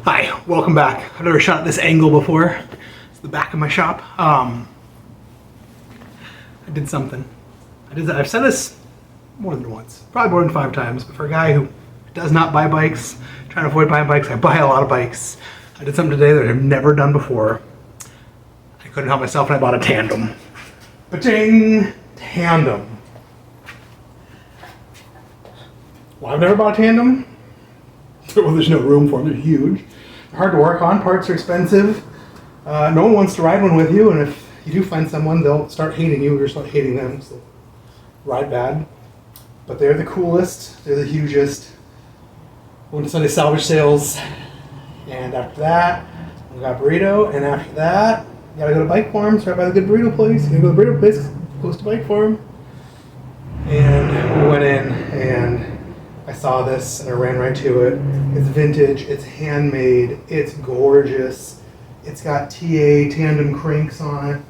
Hi, welcome back. I've never shot at this angle before. It's the back of my shop. I did something. I've said this more than once, probably more than 5 times, but for a guy who does not buy bikes, trying to avoid buying bikes, I buy a lot of bikes. I did something today that I've never done before. I couldn't help myself and I bought a tandem. Ba-ching! Tandem. Well, I've never bought a tandem. Well, there's no room for them. They're huge. They're hard to work on. Parts are expensive. No one wants to ride one with you, and if you do find someone, they'll start hating you or start hating them. So ride bad. But they're the coolest. They're the hugest. Went to Sunday salvage sales, and after that, we got burrito, and after that, you gotta go to bike farms right by the good burrito place. You gotta go to the burrito place close to bike farm. And we went in, and I saw this and I ran right to it. It's vintage, it's handmade, it's gorgeous. It's got TA tandem cranks on it.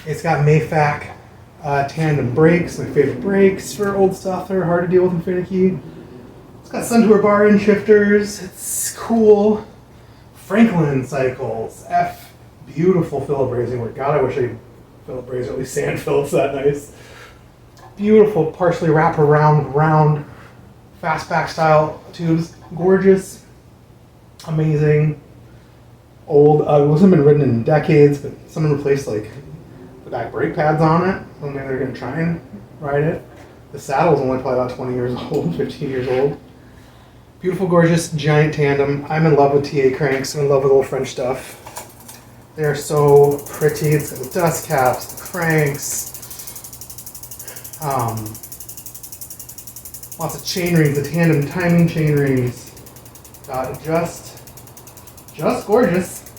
It's got Mayfac tandem brakes, my favorite brakes for old stuff. They're hard to deal with and finicky. It's got Suntour bar end shifters. It's cool. Franklin cycles. Beautiful Phillip brazing work. God, I wish I could Phillip braze, or at least sand Phillips that nice. Beautiful, partially wrap around round fastback style tubes. Gorgeous. Amazing. Old. It hasn't been ridden in decades, but someone replaced like the back brake pads on it. So maybe they're going to try and ride it. The saddle's only probably about 20 years old, 15 years old. Beautiful, gorgeous, giant tandem. I'm in love with TA cranks. I'm in love with old French stuff. They're so pretty. It's got the dust caps, the cranks. Lots of chain rings, the tandem timing chain rings. Just gorgeous.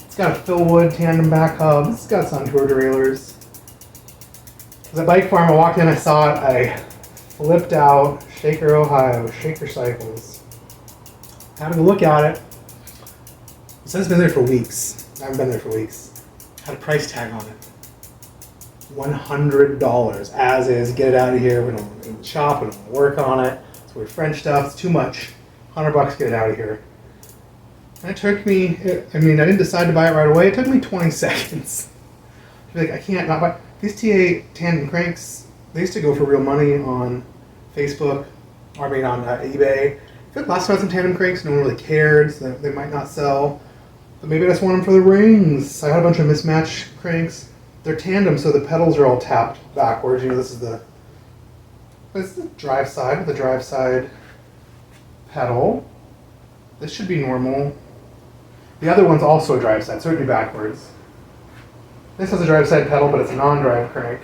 It's got a Philwood tandem back hub. It's got Suntour derailleurs. At the bike farm, I walked in, I saw it, I flipped out. Shaker, Ohio, Shaker Cycles. Had a look at it. It says it's been there for weeks. I haven't been there for weeks. Had a price tag on it. $100 as is. Get it out of here. We don't want to go to the shop. We don't want to work on it. It's weird French stuff. It's too much. $100. Get it out of here. And it took me. I didn't decide to buy it right away. It took me 20 seconds. I feel like I can't not buy these TA tandem cranks. They used to go for real money on Facebook. On eBay. I feel like last time I had some tandem cranks, no one really cared. So they might not sell. But maybe I just want them for the rings. I had a bunch of mismatched cranks. They're tandem, so the pedals are all tapped backwards. This is the drive side with the drive side pedal. This should be normal. The other one's also a drive side, so it would be backwards. This has a drive side pedal, but it's a non-drive crank.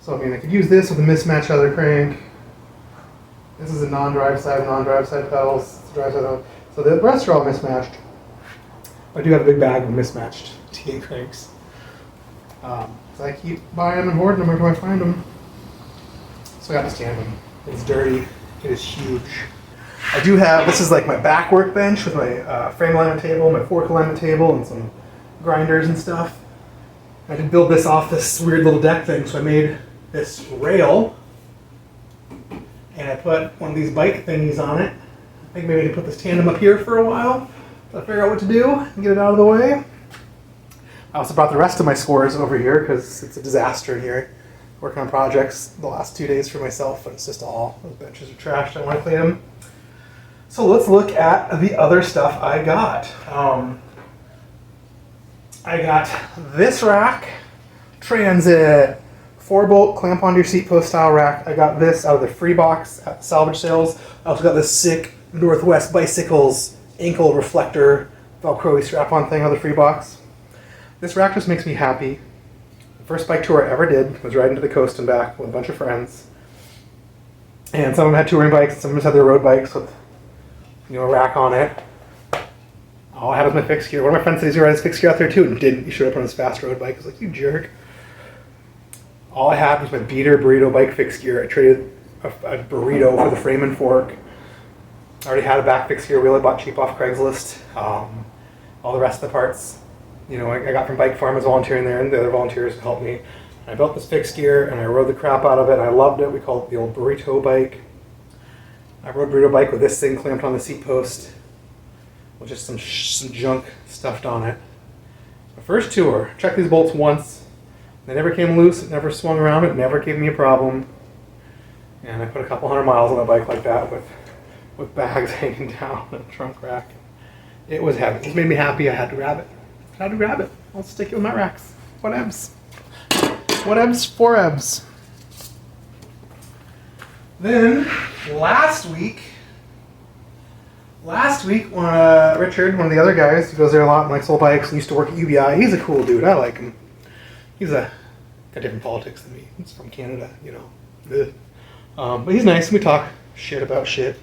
So I could use this with a mismatched other crank. This is a non-drive side pedals. It's a drive side pedal. So the rest are all mismatched. I do have a big bag of mismatched TA cranks. So I keep buying them and hoarding them every time I find them. So I got this tandem. It's dirty. It is huge. I do have, this is like my back workbench with my frame alignment table, my fork alignment table, and some grinders and stuff. I did build this off this weird little deck thing, so I made this rail, and I put one of these bike thingies on it. I think maybe I could put this tandem up here for a while, so I figure out what to do and get it out of the way. I also brought the rest of my scores over here because it's a disaster in here. Working on projects the last 2 days for myself, and it's just all, those benches are trashed. I want to clean them. So let's look at the other stuff I got. I got this rack, Transit, 4-bolt clamp onto your seat post style rack. I got this out of the free box at the salvage sales. I also got this sick Northwest Bicycles ankle reflector Velcro strap-on thing out of the free box. This rack just makes me happy. The first bike tour I ever did was riding to the coast and back with a bunch of friends. And some of them had touring bikes, some of them had their road bikes with a rack on it. All I had was my fixed gear. One of my friends said he's going to ride his fixed gear out there too, and didn't. He showed up on his fast road bike. I was like, you jerk. All I had was my beater burrito bike fixed gear. I traded a burrito for the frame and fork. I already had a back fixed gear wheel I bought cheap off Craigslist. All the rest of the parts, I got from Bike Farm as volunteering there, and the other volunteers helped me. I built this fixed gear, and I rode the crap out of it, and I loved it. We called it the old burrito bike. I rode burrito bike with this thing clamped on the seat post with just some junk stuffed on it. My first tour, checked these bolts once. They never came loose, it never swung around, it never gave me a problem. And I put a couple 100 miles on a bike like that with bags hanging down in the trunk rack. It was heavy. It made me happy. I had to grab it. I'll stick it with my racks. Whatevs. Whatevs, forebs. Then, last week, Richard, one of the other guys who goes there a lot and likes old bikes and used to work at UBI, he's a cool dude. I like him. He's got different politics than me. He's from Canada, you know. But he's nice and we talk shit about shit.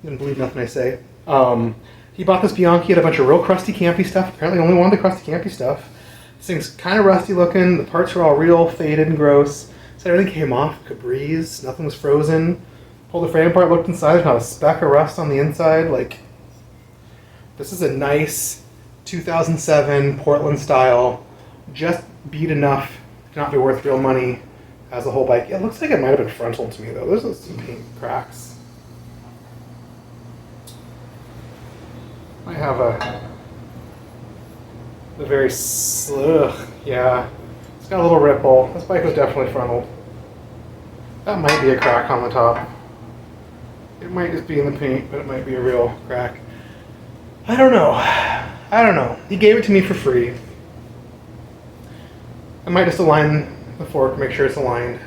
He didn't believe nothing I say. He bought this Bianchi, had a bunch of real crusty campy stuff. Apparently only wanted the crusty campy stuff. This thing's kind of rusty looking. The parts are all real faded and gross. So everything came off, could breeze, nothing was frozen. Pulled the frame apart, looked inside, there's not a speck of rust on the inside. Like, this is a nice 2007 Portland style, just beat enough to not be worth real money as a whole bike. It looks like it might have been frontal to me though. There's some paint cracks. I have the very yeah. It's got a little ripple. This bike was definitely frontaled. That might be a crack on the top. It might just be in the paint, but it might be a real crack. I don't know. He gave it to me for free. I might just align the fork, make sure it's aligned,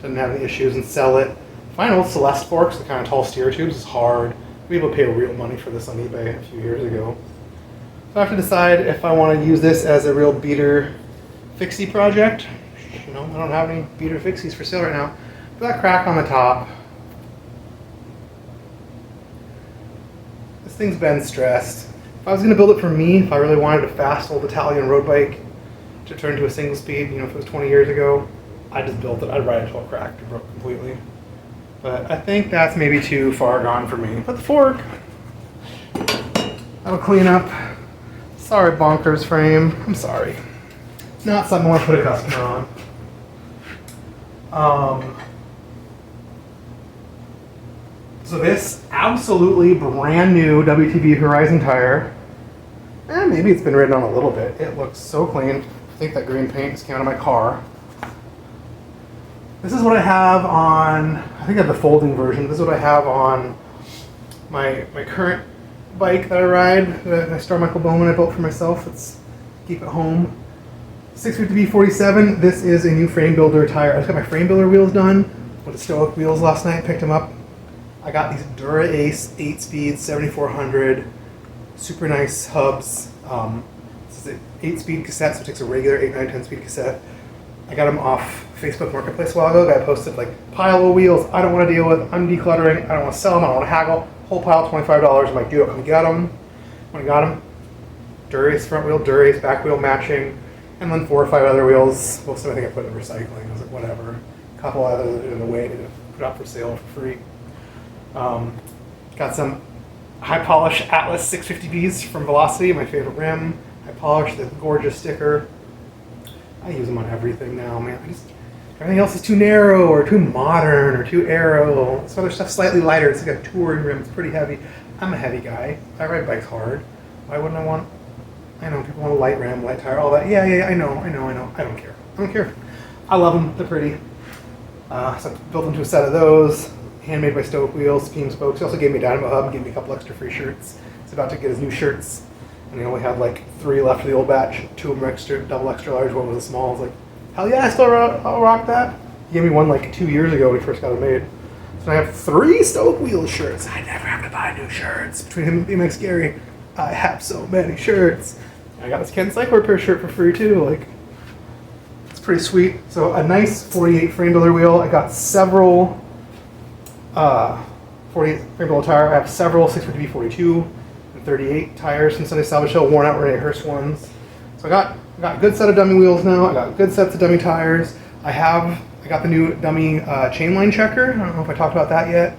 doesn't have any issues, and sell it. Find old Celeste forks, the kind of tall steer tubes, is hard. We were able to pay real money for this on eBay a few years ago. So I have to decide if I want to use this as a real beater fixie project. You know, I don't have any beater fixies for sale right now. But that crack on the top. This thing's been stressed. If I was going to build it for me, if I really wanted a fast old Italian road bike to turn to a single speed, you know, if it was 20 years ago, I'd just built it. I'd ride it until it cracked or broke completely. But I think that's maybe too far gone for me. But the fork, that'll clean up. Sorry, bonkers frame. I'm sorry. Not something I want to put a customer on. So this absolutely brand new WTB Horizon tire. Maybe it's been ridden on a little bit. It looks so clean. I think that green paint just came out of my car. This is what I have on, I think I have the folding version. This is what I have on my current bike that I ride, the Star Michael Bowman I built for myself. It's keep it home. 650B47. This is a new frame builder tire. I just got my frame builder wheels done with the Stoic wheels last night. Picked them up. I got these Dura Ace 8-speed 7400 super nice hubs. This is an 8-speed cassette, so it takes a regular 8, 9, 10-speed cassette. I got them off Facebook Marketplace a while ago. Guy posted like, pile of wheels I don't want to deal with. I'm decluttering. I don't want to sell them. I don't want to haggle. Whole pile, $25. I'm like, dude, come get them. When I got them, Dura Ace front wheel, Dura Ace back wheel matching, and then 4 or 5 other wheels. Most of them I think I put in recycling. I was like, whatever. A couple others in the way to put up for sale for free. Got some high polish Atlas 650Bs from Velocity, my favorite rim. High polish, the gorgeous sticker. I use them on everything now, man. Everything else is too narrow or too modern or too aero. This other stuff's slightly lighter. It's like a touring rim. It's pretty heavy. I'm a heavy guy. I ride bikes hard. Why wouldn't I want? I know people want a light rim, light tire, all that. Yeah, I know. I don't care. I don't care. I love them. They're pretty. So I built into a set of those. Handmade by Stoic Wheels, Scheme Spokes. He also gave me a Dynamo Hub and gave me a couple extra free shirts. He's about to get his new shirts. And he only had like 3 left of the old batch. 2 of them were extra, double extra large, one was a small. I was like, hell yeah, I'll rock that. He gave me one like 2 years ago when he first got it made. So I have 3 Stoic Wheels shirts. I never have to buy new shirts. Between him and BMX Gary, I have so many shirts. I got this Ken Cycle Repair shirt for free too. Like, it's pretty sweet. So a nice 48 frame builder wheel. I got several 48 frame builder tire. I have several 650B42 and 38 tires from Sunday Salvage Show, worn out Rene Hurst ones. So I got a good set of dummy wheels now. I got good sets of dummy tires. I got the new dummy chain line checker. I don't know if I talked about that yet.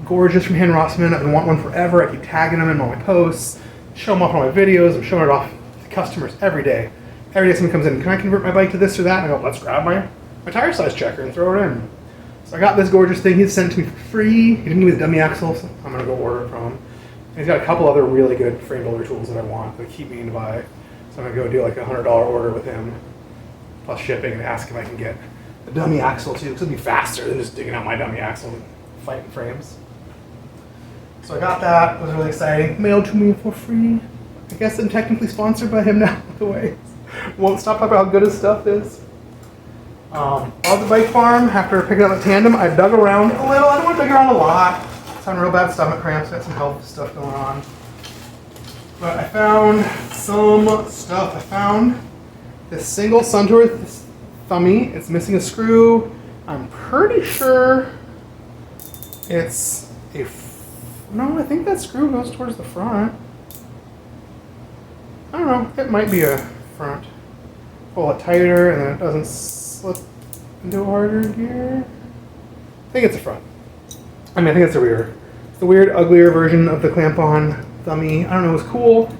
Gorgeous from Hen Rossman. I've been wanting one forever. I keep tagging them in all my posts, show them off in all my videos. I'm showing it off to customers every day. Every day someone comes in, can I convert my bike to this or that? And I go, let's grab my tire size checker and throw it in. So So I got this gorgeous thing. He sent it to me for free. He didn't give me the dummy axle, so I'm gonna go order it from him. And he's got a couple other really good frame builder tools that I want that keep meaning to buy. So I'm gonna go do like a $100 order with him, plus shipping, and ask if I can get the dummy axle too, because it'll be faster than just digging out my dummy axle and fighting frames. So I got that. It was really exciting. Mailed to me for free. I guess I'm technically sponsored by him now, by the way. Won't stop talking about how good his stuff is. On the bike farm, after picking up the tandem, I dug around a little. I don't want to dig around a lot. I was having real bad stomach cramps. Got some health stuff going on. But I found some stuff. I found this single Suntour thummy. It's missing a screw. I'm pretty sure it's a... No, I think that screw goes towards the front. I don't know. It might be a front. Pull it tighter and then it doesn't slip into a harder gear. I think it's a front. I mean, I think it's a rear. It's the weird, uglier version of the clamp-on thummy. I don't know, it was cool.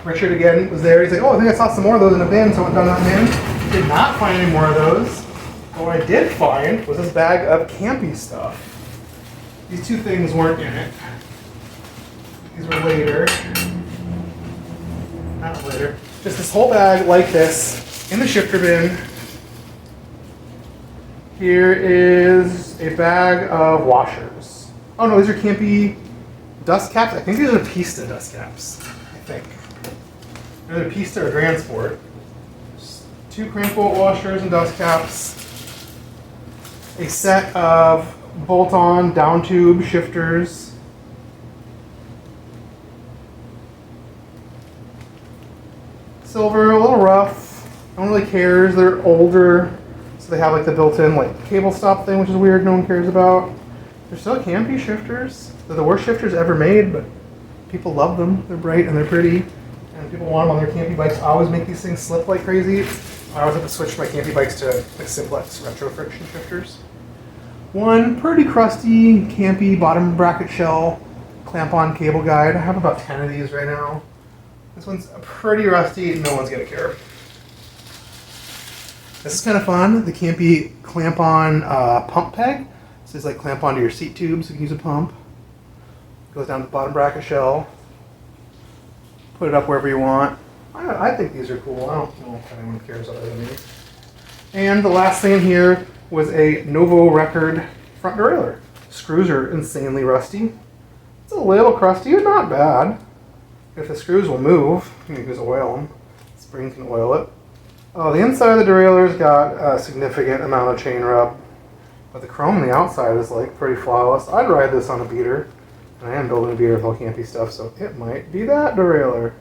Richard again was there. He's like, oh, I think I saw some more of those in the bin, so I went down that bin. Did not find any more of those. But what I did find was this bag of campy stuff. These two things weren't in it. These were later. Not later. Just this whole bag like this in the shifter bin. Here is a bag of washers. Oh no, these are campy dust caps. I think these are Pista dust caps. I think. They're the Pista or Grand Sport. Just 2 crank bolt washers and dust caps. A set of bolt-on down tube shifters. Silver, a little rough. No one really cares. They're older, so they have like the built-in like cable stop thing, which is weird. No one cares about. They're still campy shifters. They're the worst shifters ever made, but people love them. They're bright and they're pretty, and people want them on their campy bikes. I always make these things slip like crazy. I always have to switch my campy bikes to like Simplex retro friction shifters. One pretty crusty, campy bottom bracket shell clamp-on cable guide. I have about 10 of these right now. This one's pretty rusty, no one's gonna care. This is kind of fun, the campy clamp-on pump peg. This is like clamp onto your seat tubes, you can use a pump. Goes down to the bottom bracket shell. Put it up wherever you want. I think these are cool. I don't know if anyone cares other than me. And the last thing in here was a Novo Record front derailleur. Screws are insanely rusty. It's a little crusty, but not bad. If the screws will move, you can use oil them. Spring can oil it. Oh, the inside of the derailleur's got a significant amount of chain rub, but the chrome on the outside is like pretty flawless. I'd ride this on a beater, and I am building a beater with all campy stuff, so it might be that derailleur.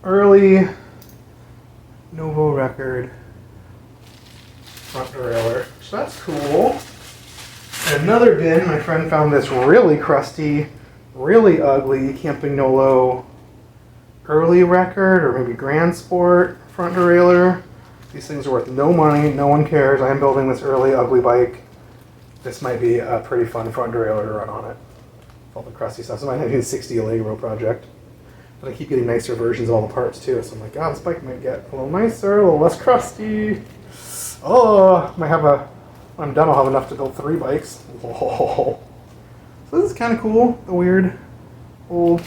Early Novo Record front derailleur. So that's cool. In another bin, my friend found this really crusty, really ugly Campagnolo early record, or maybe Grand Sport front derailleur. These things are worth no money, no one cares. I am building this early ugly bike. This might be a pretty fun front derailleur to run on it. All the crusty stuff. So I might have a 60 Allegro project. But I keep getting nicer versions of all the parts too, so I'm like, oh, this bike might get a little nicer, a little less crusty. Oh, might have a, when I'm done, I'll have enough to build 3 bikes. Whoa. So this is kind of cool, the weird old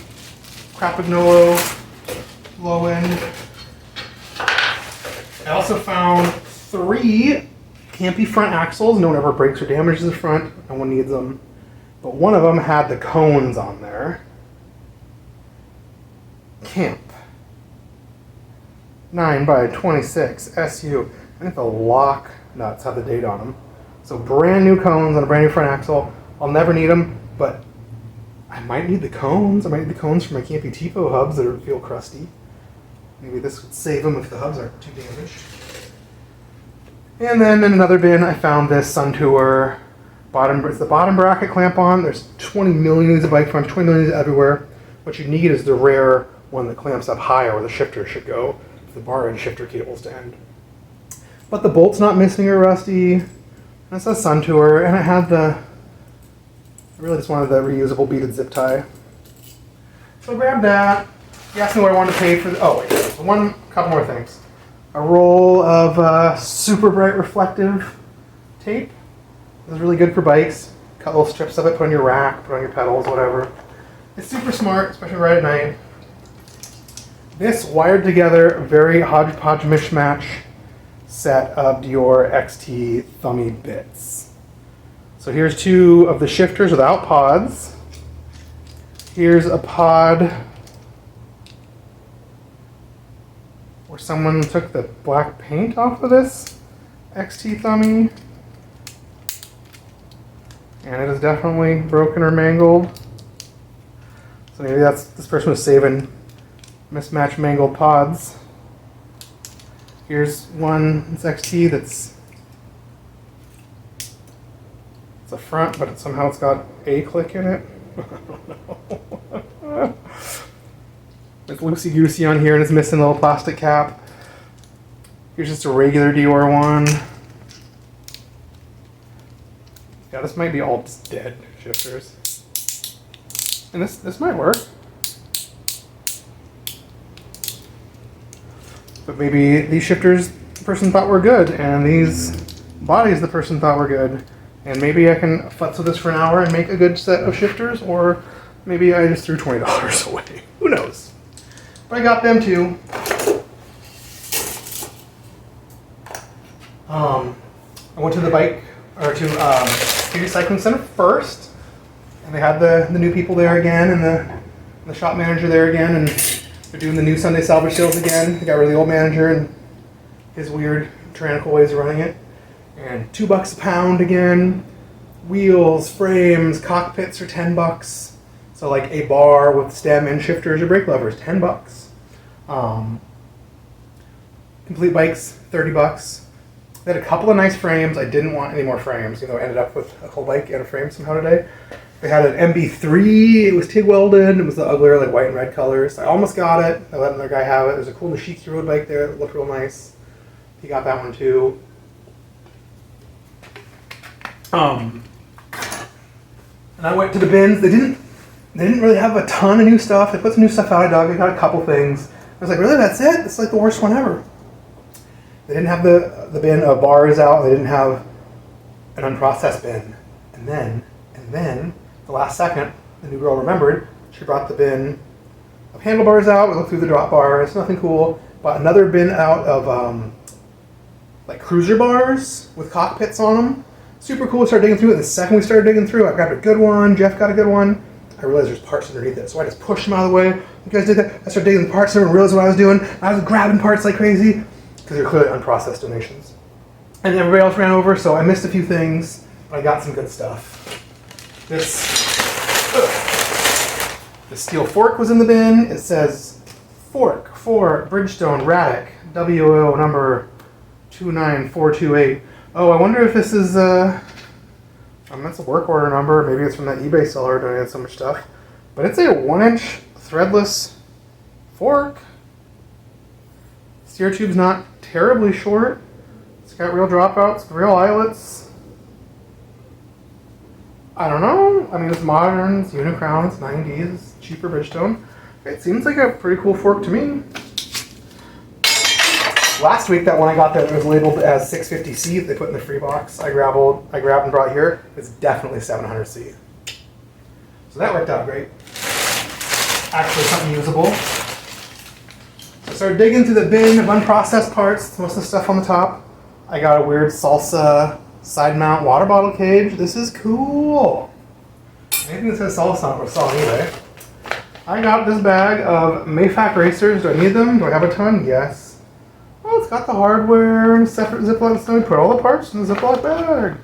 Campagnolo low end. I also found 3 campy front axles. No one ever breaks or damages the front, no one needs them. But one of them had the cones on there. Camp 9x26 SU. I think the lock nuts have the date on them. So brand new cones on a brand new front axle. I'll never need them, but I might need the cones. I might need the cones for my campy TPO hubs that feel crusty. Maybe this would save them if the hubs aren't too damaged. And then in another bin, I found this Suntour bottom. It's the bottom bracket clamp on. There's 20 million of these at bike farms, 20 million of these everywhere. What you need is the rare one that clamps up higher where the shifter should go, the bar and shifter cables to end. But the bolt's not missing or rusty. And it says Suntour, and it had the, I really just wanted the reusable beaded zip tie. So I grabbed that. He asked me what I wanted to pay for the, oh wait, couple more things. a roll of super bright reflective tape. This is really good for bikes. Cut little strips of it, put on your rack, put on your pedals, whatever. It's super smart, especially right at night. This wired together, very hodgepodge mishmash set of Dior XT Thummy bits. So here's two of the shifters without pods. Here's a pod where someone took the black paint off of this XT Thummy. And it is definitely broken or mangled. So maybe this person was saving mismatched mangled pods. Here's one, it's XT, it's a front, but somehow it's got a click in it. I don't know. It's loosey-goosey on here and it's missing a little plastic cap. Here's just a regular Dior one. Yeah, this might be all just dead shifters. And this might work. But maybe these shifters the person thought were good, and these bodies the person thought were good. And maybe I can futz with this for an hour and make a good set of shifters, or maybe I just threw $20 away. Who knows? But I got them too. I went to the Beauty Cycling Center first, and they had the new people there again, and the shop manager there again, and they're doing the new Sunday salvage sales again. They got rid of the old manager and his weird tyrannical ways of running it. And $2 a pound again. Wheels, frames, cockpits are $10. So like a bar with stem and shifters or brake levers, $10. Complete bikes, $30. They had a couple of nice frames. I didn't want any more frames, I ended up with a whole bike and a frame somehow today. They had an MB3, it was TIG welded, it was the uglier like white and red colors. I almost got it, I let another guy have it. There's a cool Nishiki road bike there that looked real nice. He got that one too. And I went to the bins. They didn't really have a ton of new stuff. They put some new stuff out, They got a couple things. I was like, really, that's it? It's like the worst one ever. They didn't have the bin of bars out. They didn't have an unprocessed bin. And then, the last second, the new girl remembered. She brought the bin of handlebars out. We looked through the drop bars. Nothing cool. Bought another bin out of like cruiser bars with cockpits on them. Super cool. Started digging through it. The second we started digging through, I grabbed a good one. Jeff got a good one. I realized there's parts underneath it, so I just pushed them out of the way. You guys did that. I started digging the parts. Everyone realized what I was doing. I was grabbing parts like crazy because they're clearly unprocessed donations. And everybody else ran over, so I missed a few things, but I got some good stuff. This steel fork was in the bin. It says fork for Bridgestone Radix WO number 29428. Oh, I wonder if this is that's a work order number. Maybe it's from that eBay seller who donated so much stuff. But it's a 1-inch threadless fork. Steer tube's not terribly short. It's got real dropouts, real eyelets. I don't know. I mean, it's modern, it's Unicrown, it's 90s, it's cheaper Bridgestone. It seems like a pretty cool fork to me. Last week, that one I got that was labeled as 650C, they put in the free box, I grabbed and brought here. It's definitely 700C. So that worked out great. Actually, something usable. So I started digging through the bin of unprocessed parts, most of the stuff on the top. I got a weird salsa side mount water bottle cage. This is cool. Anything that says salsa on it, we'll sell on eBay. I got this bag of Mayfac racers. Do I need them? Do I have a ton? Yes. Oh, it's got the hardware in a separate Ziploc. So we put all the parts in the Ziploc bag.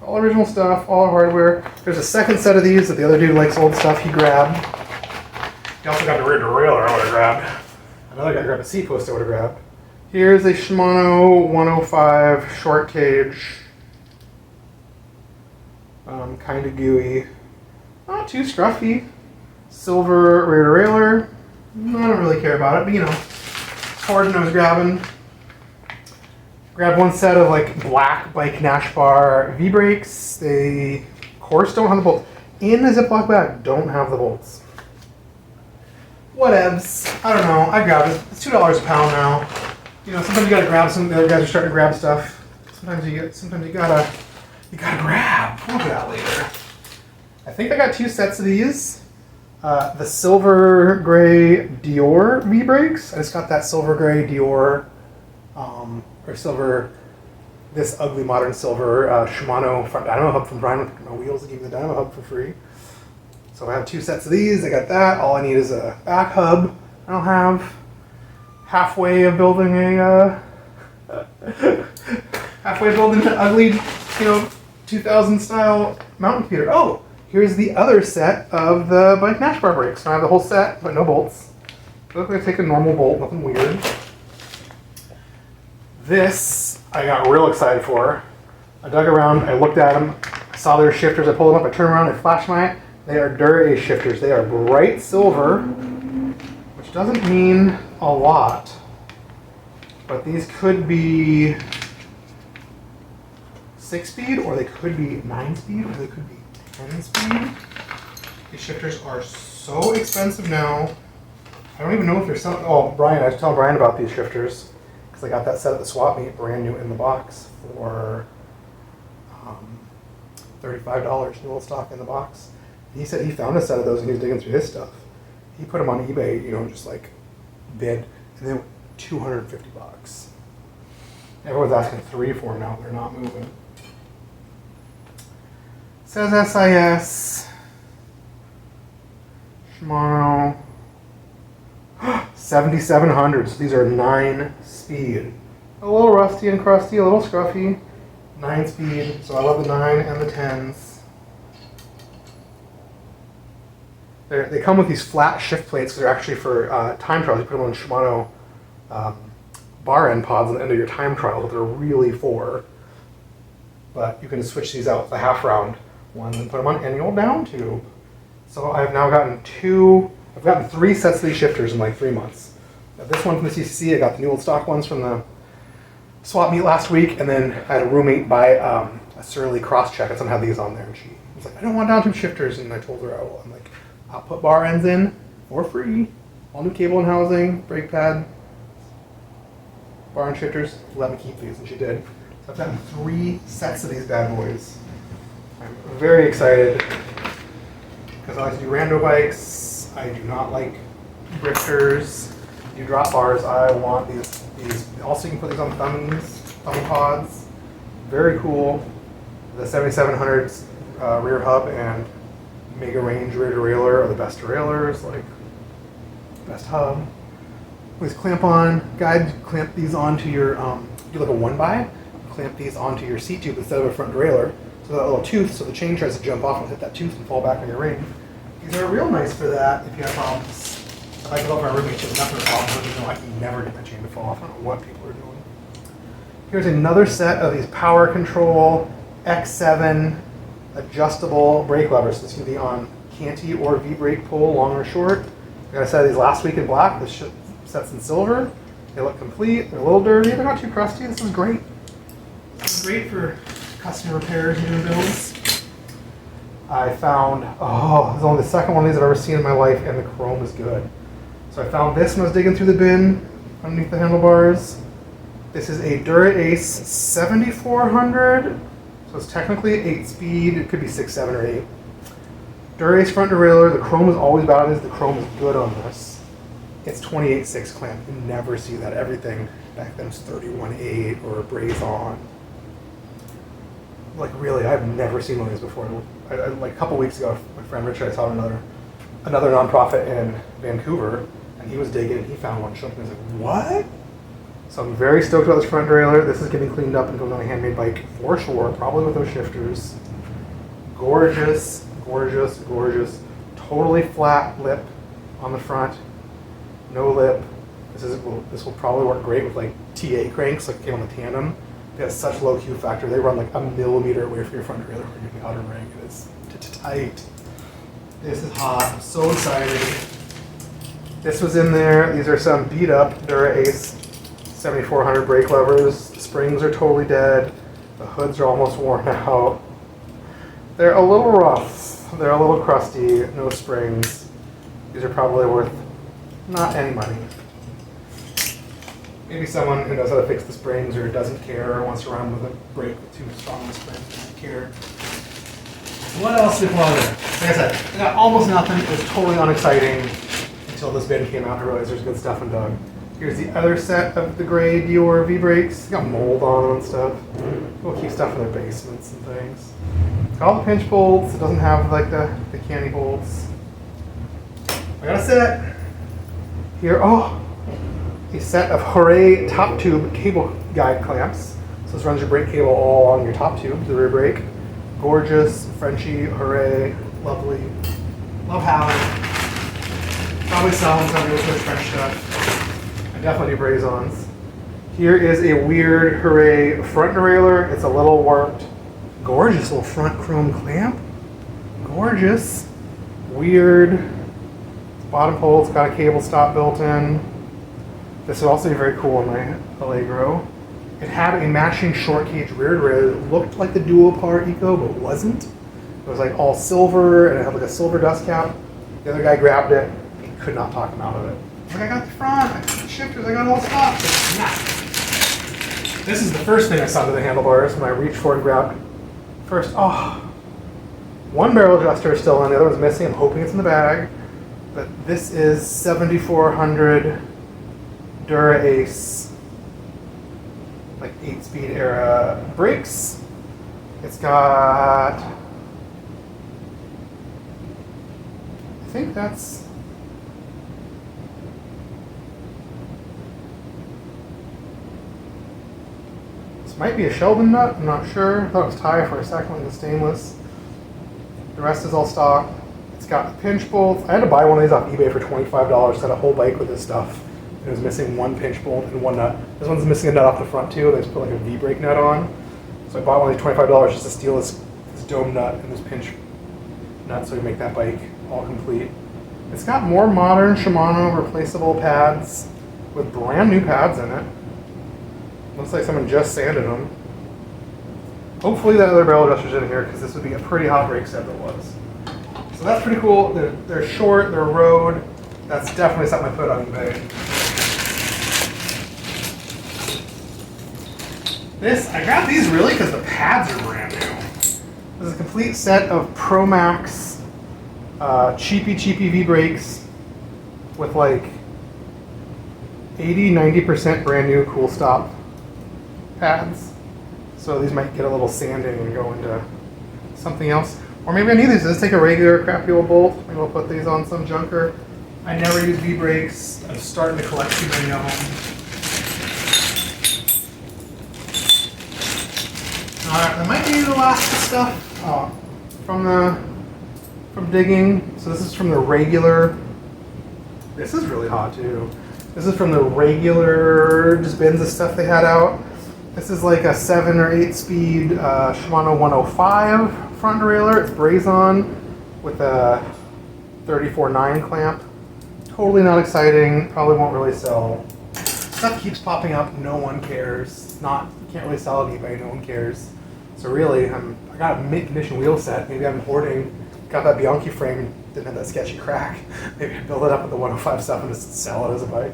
All original stuff, all hardware. There's a second set of these that the other dude likes old stuff he grabbed. He also got the rear derailleur I would have grabbed. Another guy grabbed a seat post I would have grabbed. Here's a Shimano 105 short cage. Kind of gooey. Not too scruffy. Silver rear derailleur. I don't really care about it, but you know. Cordon I was grabbing. Grabbed one set of like black Bike Nash Bar V-brakes. They, of course, don't have the bolts. In the Ziploc bag, don't have the bolts. Whatevs. I don't know. I grabbed it. It's $2 a pound now. You know, sometimes you gotta grab some. The other guys are starting to grab stuff. Sometimes you gotta grab. We'll do that later. I think I got 2 sets of these. The silver gray Dior V brakes. I just got that silver gray Dior, or silver, this ugly modern silver Shimano front dynamo hub from Brian with my wheels. They gave me the dynamo hub for free. So I have 2 sets of these. I got that. All I need is a back hub. I don't have halfway of building a an ugly, 2000 style mountain computer. Oh, here's the other set of the bike Nash bar brakes. So I have the whole set, but no bolts. Look like I take a normal bolt, nothing weird. This I got real excited for. I dug around, I looked at them, I saw their shifters, I pulled them up, I turned around, I flashed my. They are Dura-Ace shifters. They are bright silver, which doesn't mean a lot, but these could be 6-speed, or they could be 9-speed, or they could be 10-speed. These shifters are so expensive now. I don't even know if they're selling. Oh, Brian, I was telling Brian about these shifters because I got that set at the swap meet, brand new in the box for $35, new old stock in the box. He said he found a set of those and he was digging through his stuff. He put them on eBay, just like bid, and they were $250. Everyone's asking 3 for them now. They're not moving. Says SIS. Shimano. 7700s. These are 9-speed. A little rusty and crusty, a little scruffy. 9-speed. So I love the 9 and the 10s. They come with these flat shift plates because they're actually for time trials. You put them on Shimano bar end pods on the end of your time trial that they're really for. But you can switch these out with the half round ones and put them on annual down tube. So I've now gotten 3 sets of these shifters in like 3 months. Now this one from the CCC, I got the new old stock ones from the swap meet last week, and then I had a roommate buy a Surly cross-check and someone had these on there, and she was like, I don't want down tube shifters, and I told her I will. I'm like, I'll put bar ends in for free, all new cable and housing, brake pad, bar and shifters, let me keep these, and she did. So I've gotten 3 sets of these bad boys. I'm very excited because I like to do rando bikes. I do not like drifters. You drop bars. I want these. Also, you can put these on thumb pods. Very cool. The 7700s rear hub and Mega Range rear derailleur are the best derailleurs, like best hub. With clamp on guide, clamp these onto your do like a 1x. Clamp these onto your seat tube instead of a front derailleur. So that little tooth, so the chain tries to jump off and hit that tooth and fall back on your ring. These are real nice for that if you have problems. If I go over my roommate, she has nothing to problem with, I can never get my chain to fall off. I don't know what people are doing. Here's another set of these Power Control X7 adjustable brake levers. This can be on canty or V-brake pull, long or short. I got a set of these last week in black. This set's in silver. They look complete. They're a little dirty. They're not too crusty. This is great. This is great for custom repairs and doing builds. I found, this is only the second one of these I've ever seen in my life, and the chrome is good. So I found this when I was digging through the bin underneath the handlebars. This is a Dura-Ace 7400. So it's technically 8-speed. It could be 6, 7, or 8. Dura-Ace front derailleur. The chrome is always bad on this. The chrome is good on this. It's 28.6 clamp. You never see that. Everything back then was 31.8 or braze on. Like really, I've never seen one of these before. Like a couple weeks ago, my friend Richard, I saw another nonprofit in Vancouver, and he was digging and he found one. Showed me. I was like, what? So I'm very stoked about this front derailleur. This is getting cleaned up and goes on a handmade bike for sure, probably with those shifters. Gorgeous, gorgeous, gorgeous. Totally flat lip on the front. No lip. This will probably work great with like TA cranks, like it came on the tandem. They have such low Q factor. They run like a millimeter away from your front derailleur when you're the outer ring. It is tight. This is hot. I'm so excited. This was in there. These are some beat up Dura-Ace 7400 brake levers. The springs are totally dead. The hoods are almost worn out. They're a little rough. They're a little crusty. No springs. These are probably worth Not any money. Maybe someone who knows how to fix the springs or doesn't care or wants to run with a brake with too strong a spring doesn't care. What else did we pull out there? Like I said, I got almost nothing. It was totally unexciting until this bin came out and I realized there's good stuff in Doug. Here's the other set of the gray Dior V-brakes. It's got mold on them and stuff. People keep stuff in their basements and things. It's got all the pinch bolts. It doesn't have like the candy bolts. I got a set here. Oh, a set of Hooray top tube cable guide clamps. So this runs your brake cable all on your top tube, the rear brake. Gorgeous, Frenchy, Hooray, lovely. Love having it. Probably sell them some with French stuff. I definitely do braze-ons. Here is a weird Hooray front derailleur. It's a little warped. Gorgeous little front chrome clamp. Gorgeous. Weird. Bottom pole's got a cable stop built in. This would also be very cool in my Allegro. It had a matching short cage rear derailleur that looked like the Duopar Eco, but wasn't. It was like all silver, and it had like a silver dust cap. The other guy grabbed it. He could not talk him out of it. Like, I got the front, I got the shifters, I got all the stuff. Nah. This is the first thing I saw to the handlebars when I reached for and grabbed first. Oh, one barrel adjuster is still in, the other one's missing. I'm hoping it's in the bag. But this is 7400 Dura Ace, like 8-speed era brakes. It's got, I think that's, this might be a Sheldon nut, I'm not sure. I thought it was tie for a second, like the stainless. The rest is all stock. It's got pinch bolts. I had to buy one of these off eBay for $25. Got a whole bike with this stuff. It was missing one pinch bolt and one nut. This one's missing a nut off the front too. They just put like a V-brake nut on. So I bought one of these $25 just to steal this dome nut and this pinch nut so we make that bike all complete. It's got more modern Shimano replaceable pads with brand new pads in it. Looks like someone just sanded them. Hopefully that other barrel adjuster's in here because this would be a pretty hot brake set that was. So that's pretty cool. They're short, they're road. That's definitely something I put on eBay. I got these really because the pads are brand new. This is a complete set of Pro Max cheapy V-brakes with like 80-90% brand new cool stop pads. So these might get a little sanding and go into something else. Or maybe I need these. Let's take a regular crappy old bolt. Maybe we'll put these on some junker. I never use V-brakes. I'm starting to collect too many of them. Alright, that might be the last stuff from digging. So this is from the regular. This is really hot too. This is from the regular just bins of stuff they had out. This is like a 7 or 8 speed Shimano 105 front derailleur. It's braze-on with a 34.9 clamp. Totally not exciting. Probably won't really sell. Stuff keeps popping up. No one cares. Can't really sell it eBay. No one cares. So really, I got a mint condition wheel set. Maybe I'm hoarding. Got that Bianchi frame. Didn't have that sketchy crack. Maybe I build it up with the 105 stuff and just sell it as a bike.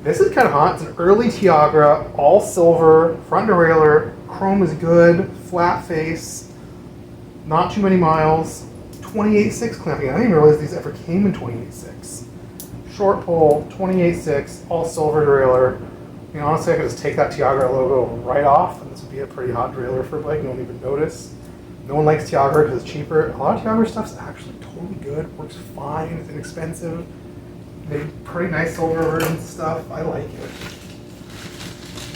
This is kind of hot. It's an early Tiagra, all silver, front derailleur, chrome is good, flat face, not too many miles, 28.6 clamping. I didn't even realize these ever came in 28.6. Short pole, 28.6, all silver derailleur. I mean, honestly, I could just take that Tiagra logo right off, and this would be a pretty hot derailleur for a bike. No one even notice. No one likes Tiagra because it's cheaper. A lot of Tiagra stuff's actually totally good, works fine, it's inexpensive. Made pretty nice silver versions stuff. I like it.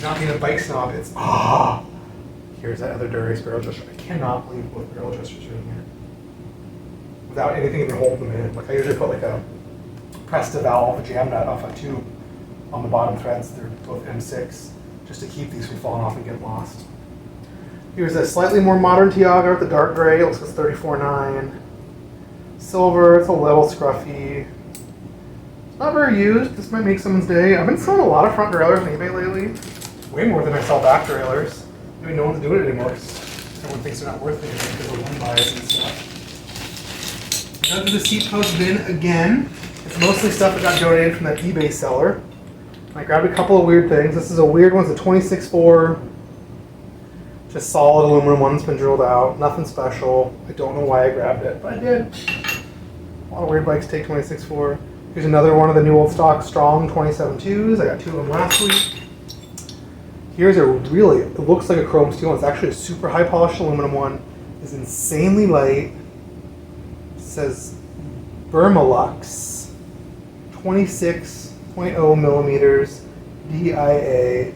Not being a bike snob, it's here's that other Dura Ace barrel adjuster. I cannot believe both barrel adjusters are in here. Without anything even holding them in. Like I usually put like a Presta valve jam nut off a tube on the bottom threads. They're both M6, just to keep these from falling off and getting lost. Here's a slightly more modern Tiagra with the dark gray. It looks like 34.9. Silver, it's a little scruffy. Not very used. This might make someone's day. I've been selling a lot of front derailleurs on eBay lately. Way more than I sell back derailleurs. Maybe no one's doing it anymore because everyone thinks they're not worth anything because of one bias and stuff. Dug the seat post bin again. It's It's mostly stuff that got donated from that eBay seller. I grabbed a couple of weird things. This is a weird one. It's a 26.4. Just solid aluminum one that's been drilled out. Nothing special. I don't know why I grabbed it, but I did. A lot of weird bikes take 26.4. Here's another one of the new old stock strong 27.2s. I got 2 of them last week. Here's a really, it looks like a chrome steel. It's actually a super high polished aluminum one. It's insanely light. It says Burmalux 26.0 millimeters DIA.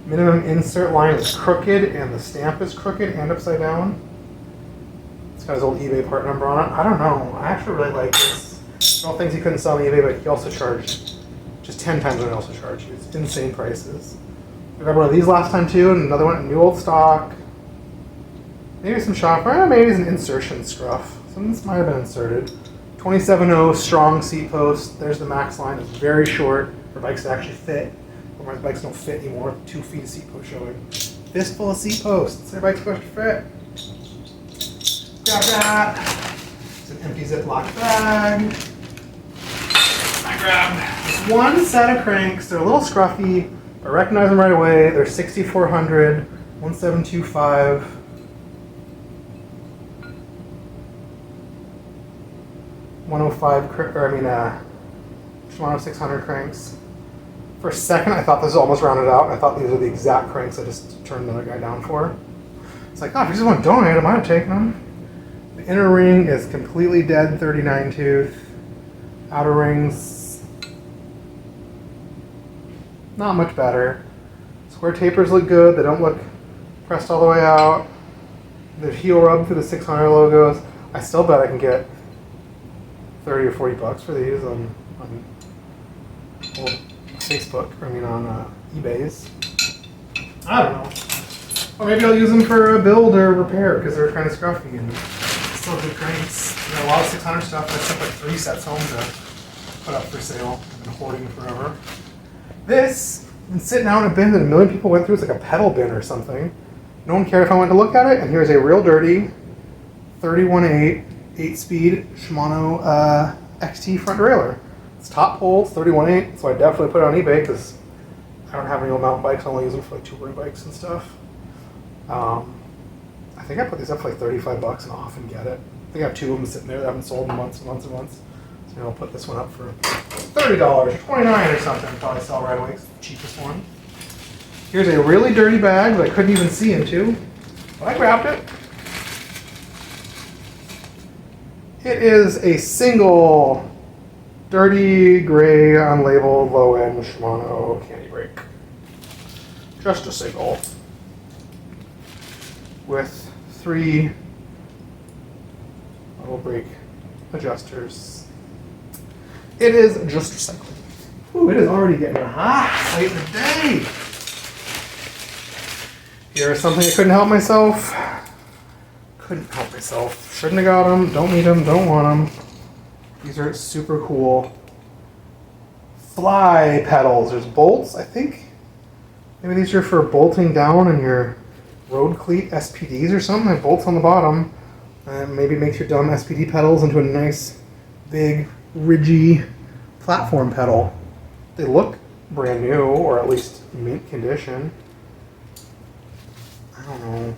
Minimum insert line is crooked and the stamp is crooked and upside down. It's got his old eBay part number on it. I don't know. I actually really like this. All things he couldn't sell on eBay, but he also charged just 10 times what he also charged. It's insane prices. I grabbed one of these last time too, and another one, new old stock. Maybe some shop, maybe it's an insertion scruff. Some of this might have been inserted. 27.0 strong seat post. There's the max line. It's very short for bikes that actually fit. Or my bikes don't fit anymore with 2 feet of seat post showing. Fistful of seat posts. Their bike's supposed to fit. Grab that. It's an empty Ziploc bag. I grabbed this one set of cranks. They're a little scruffy. I recognize them right away. They're 6400, 1725. Shimano 600 cranks. For a second, I thought this was almost rounded out. I thought these were the exact cranks I just turned another guy down for. It's like, oh, if you just want to donate, I might have taken them. The inner ring is completely dead, 39 tooth. Outer rings, not much better. Square tapers look good. They don't look pressed all the way out. The heel rub through the 600 logos. I still bet I can get 30 or 40 bucks for these on Facebook. On eBay's. I don't know. Or maybe I'll use them for a build or repair because they're kind of scruffy and still good cranks. Got a lot of 600 stuff. I took like 3 sets home to put up for sale. I've been hoarding forever. This been sitting out in a bin that a million people went through. It's like a pedal bin or something. No one cared if I went to look at it. And here's a real dirty 31.8 8-speed Shimano XT front derailleur. It's top pole, it's 31.8, so I definitely put it on eBay because I don't have any old mountain bikes. I only use them for like touring bikes and stuff. I think I put these up for like 35 bucks and I'll often get it. I think I have 2 of them sitting there that haven't sold in months and months and months. So I'll put this one up for $30 or $29 or something. I'll probably sell right away. It's the cheapest one. Here's a really dirty bag that I couldn't even see into, but I grabbed it. It is a single dirty gray unlabeled low-end Shimano candy brake. Just a single with 3 little brake adjusters. It is just recycling. Ooh, it is already getting hot late in the day. Here's something I couldn't help myself. Shouldn't have got them. Don't need them. Don't want them. These are super cool. Fly pedals. There's bolts, I think. Maybe these are for bolting down in your road cleat SPDs or something. They have bolts on the bottom. And maybe makes your dumb SPD pedals into a nice, big, ridgy platform pedal. They look brand new, or at least mint condition. I don't know.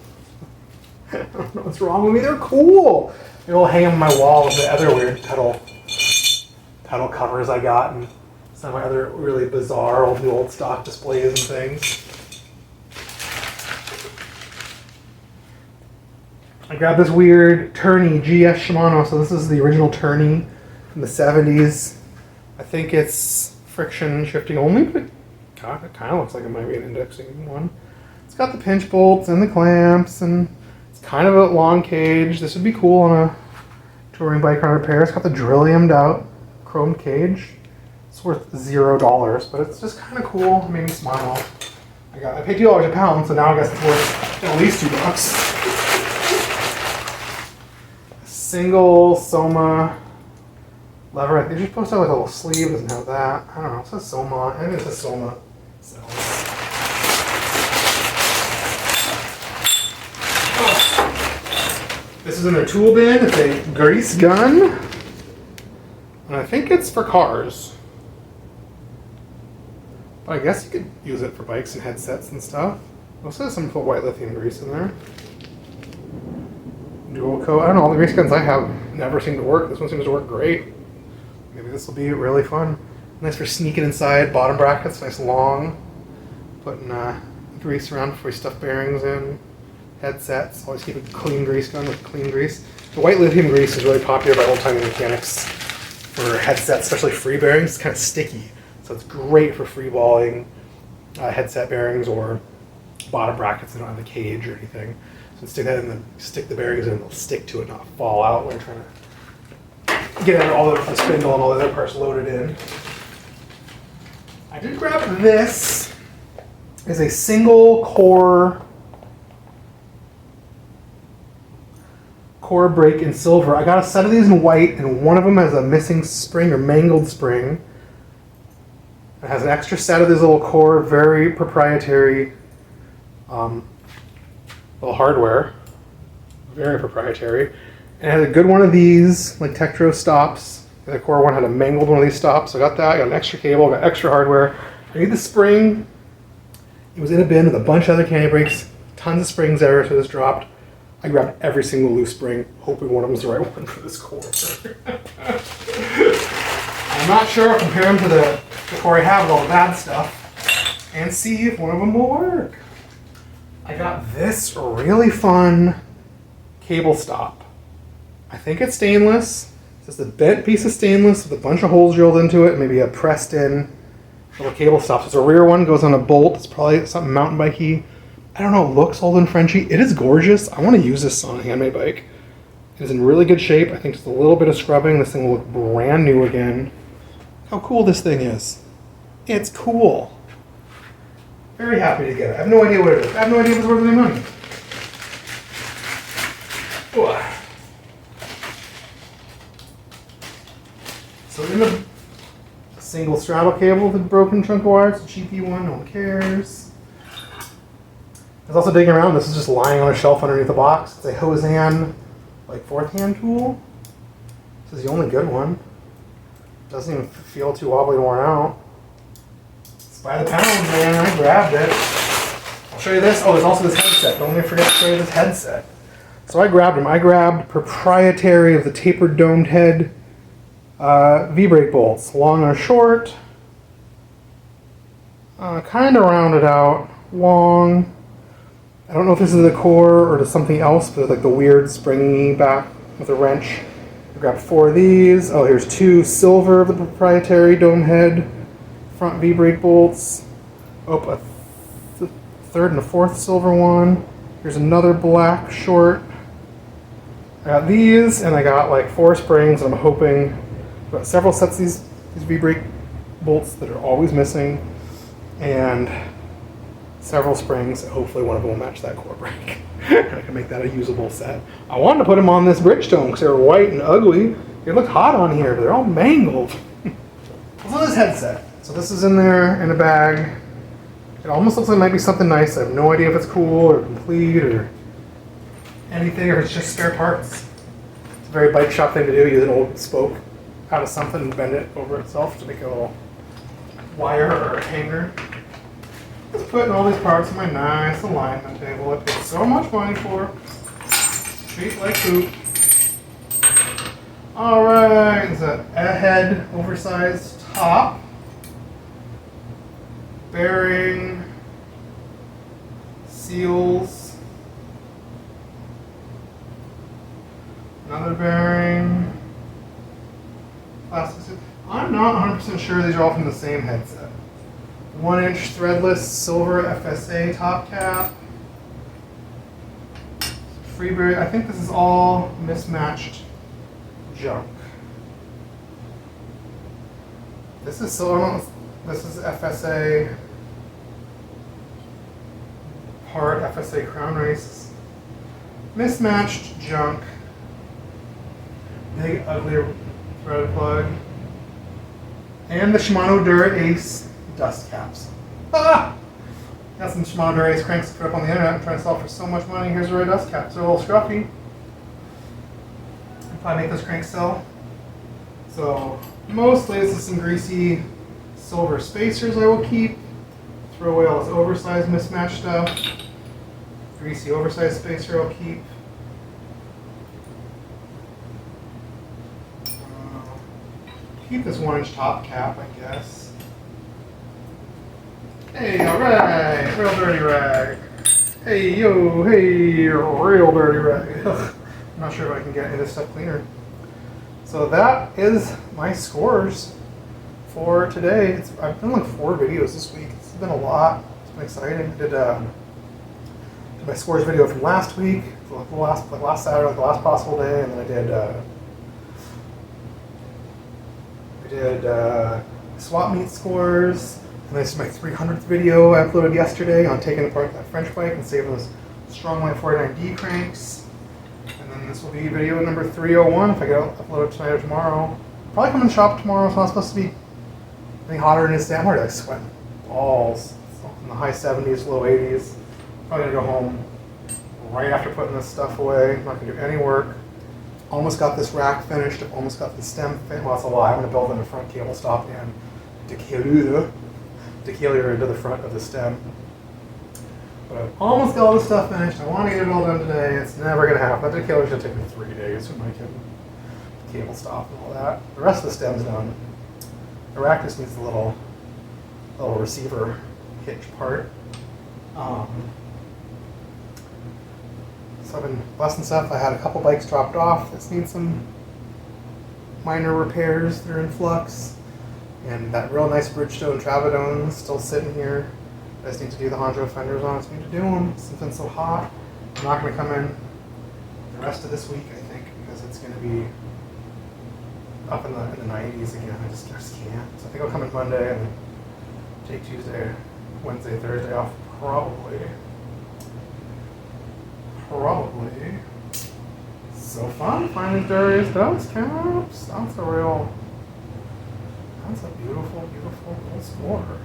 I don't know what's wrong with me. They're cool. Maybe I'll hang them on my wall with the other weird pedal covers I got and some of my other really bizarre old stock displays and things. I grabbed this weird tourney GS Shimano. So this is the original tourney from the 70s. I think it's friction shifting only, but God, it kind of looks like it might be an indexing one. It's got the pinch bolts and the clamps, and it's kind of a long cage. This would be cool on a touring bike on repair. It's got the drilliumed out chrome cage. It's worth $0, but it's just kind of cool. It made me smile. I paid $2 a pound, so now I guess it's worth at least $2. Single Soma lever. I think you're supposed to have like a little sleeve. It doesn't have that. I don't know. It says Soma. I think it says Soma. This is in their tool bin. It's a grease gun. And I think it's for cars. But I guess you could use it for bikes and headsets and stuff. Also has some white lithium grease in there. Dual coat. I don't know, all the grease guns I have never seem to work. This one seems to work great. Maybe this will be really fun. Nice for sneaking inside. Bottom brackets, nice long. Putting grease around before you stuff bearings in. Headsets. Always keep a clean grease gun with clean grease. The white lithium grease is really popular by old-timey mechanics for headsets, especially free bearings. It's kind of sticky, so it's great for free balling headset bearings or bottom brackets that don't have a cage or anything. So stick that in stick the bearings in, and they'll stick to it, not fall out when you're trying to get all the spindle and all the other parts loaded in. I did grab this. It's a single core brake in silver. I got a set of these in white, and one of them has a missing spring or mangled spring. It has an extra set of this little core, very proprietary little hardware, very proprietary. And it has a good one of these, like Tektro stops. The other core one had a mangled one of these stops. So I got that. I got an extra cable. I got extra hardware. I need the spring. It was in a bin with a bunch of other candy brakes. Tons of springs there, so this dropped. I grabbed every single loose spring, hoping one of them was the right one for this core. I'm not sure. I'll compare them to the core I have with all the bad stuff and see if one of them will work. I got this really fun cable stop. I think it's stainless. It's just a bent piece of stainless with a bunch of holes drilled into it, maybe a pressed in little cable stop. So it's a rear one, goes on a bolt. It's probably something mountain bikey. I don't know, it looks old and Frenchy. It is gorgeous. I want to use this on a handmade bike. It is in really good shape. I think just a little bit of scrubbing. This thing will look brand new again. How cool this thing is. It's cool. Very happy to get it. I have no idea what it is. I have no idea if it's worth any money. Ooh. So in the single straddle cable with a broken chunk of wire. It's a cheapy one. No one cares. I was also digging around. This is just lying on a shelf underneath the box. It's a Hosan, like, fourth hand tool. This is the only good one. Doesn't even feel too wobbly and worn out. It's by the pound, man. I grabbed it. I'll show you this. Oh, there's also this headset. Don't let me forget to show you this headset. So I grabbed them. I grabbed proprietary of the tapered domed head V-brake bolts. Long or short. Kind of rounded out. Long. I don't know if this is the core or just something else, but like the weird springy back with a wrench. I grabbed 4 of these. Oh, here's 2 silver of the proprietary dome head front V-brake bolts. Oh, a third and a fourth silver one. Here's another black short. I got these, and I got like 4 springs. I'm hoping I've got several sets of these V-brake bolts that are always missing, and several springs. Hopefully one of them will match that core brake. And I can make that a usable set. I wanted to put them on this Bridgestone because they were white and ugly. They look hot on here, but they're all mangled. What's on this headset? So this is in there in a bag. It almost looks like it might be something nice. I have no idea if it's cool or complete or anything, or it's just spare parts. It's a very bike shop thing to do. Use an old spoke out of something and bend it over itself to make a little wire or a hanger. Just putting all these parts in my nice alignment table I paid so much money for. Treat like poop. Alright, it's a head oversized top. Bearing. Seals. Another bearing. Plastic. I'm not 100% sure these are all from the same headset. 1-inch threadless silver FSA top cap. Freeberry. I think this is all mismatched junk. This is silver. This is FSA part FSA crown race. Mismatched junk. Big ugly threaded plug. And the Shimano Dura Ace dust caps. Ah! Got some Shimano Dura Ace cranks put up on the internet. I'm trying to sell for so much money. Here's the right dust caps. They're a little scruffy. I'll probably make those cranks sell So mostly this is some greasy silver spacers I will keep. Throw away all this oversized mismatched stuff. Greasy oversized spacer I'll keep. Keep this 1-inch top cap, I guess. Hey, alright, real dirty rag. Hey, yo, hey, real dirty rag. I'm not sure if I can get any of this stuff cleaner. So that is my scores for today. I've done like 4 videos this week. It's been a lot. It's been exciting. I did my scores video from last week, like last Saturday, like the last possible day, and then I did swap meet scores, and this is my 300th video I uploaded yesterday on taking apart that French bike and saving those Strongline 49D cranks. And then this will be video number 301 if I get it uploaded tonight or tomorrow. Probably come and shop tomorrow. It's not supposed to be any hotter than it's damn hard. I sweat balls. It's in the high 70s, low 80s. Probably gonna go home right after putting this stuff away. I'm not gonna do any work. Almost got this rack finished. I've almost got the stem finished. Well, that's a lie. I'm going to build in the front cable stop and decalier into the front of the stem. But I've almost got all this stuff finished. I want to get it all done today. It's never going to happen. That decalier's going to take me 3 days with my cable stop and all that. The rest of the stem's done. The rack just needs a little receiver hitch part. So I've been busting stuff. I had a couple bikes dropped off that need some minor repairs. They're in flux. And that real nice Bridgestone Travadone is still sitting here. I just need to do the Honjo fenders on it. So I need to do them since it's been so hot. I'm not going to come in the rest of this week, I think, because it's going to be up in the 90s again. I just can't. So I think I'll come in Monday and take Tuesday, Wednesday, Thursday off, probably. So fun finding Darius Dust caps. That's a beautiful, beautiful little score.